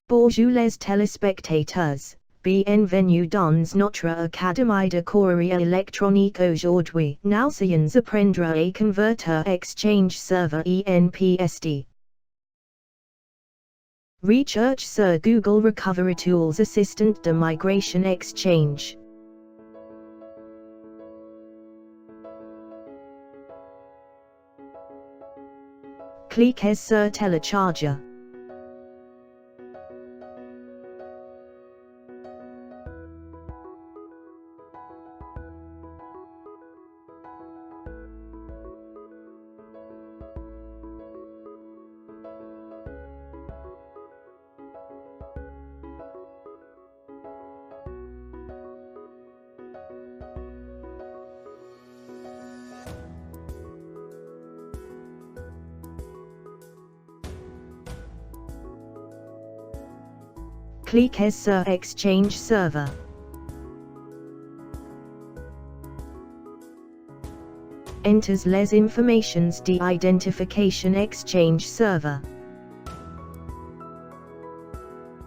Bonjour les téléspectateurs, bienvenue dans notre académie de courrier électronique aujourd'hui. Nous allons apprendre à convertir Éxchange serveur en PST. Research sur Google Recovery Tools Assistant de Migration Éxchange. Cliquez sur Télécharger. Cliquez sur Éxchange serveur. Enters les informations d'identification Éxchange serveur.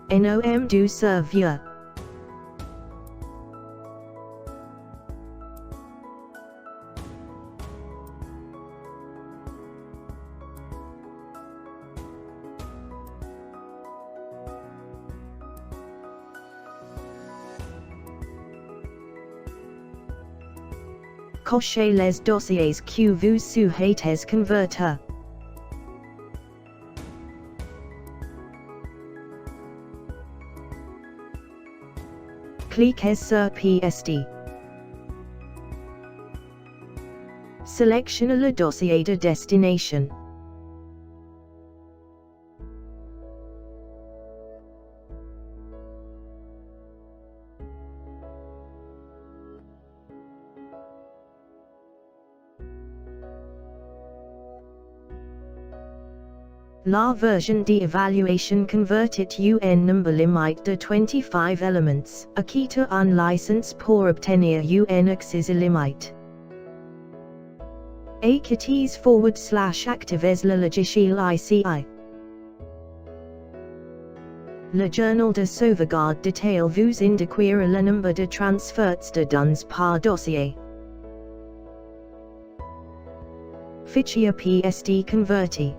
Nom du serveur. Cochez les dossiers que vous souhaitez convertir. Cliquez sur PST. Sélectionnez le dossier de destination. La version d'évaluation convertit un nombre limite de 25 éléments, acquitte une licence pour obtenir un accès limite. Activez le logiciel ICI. Le journal de sauvegarde détail vous indiquera le nombre de transferts de données par dossier. Fichier PST converti.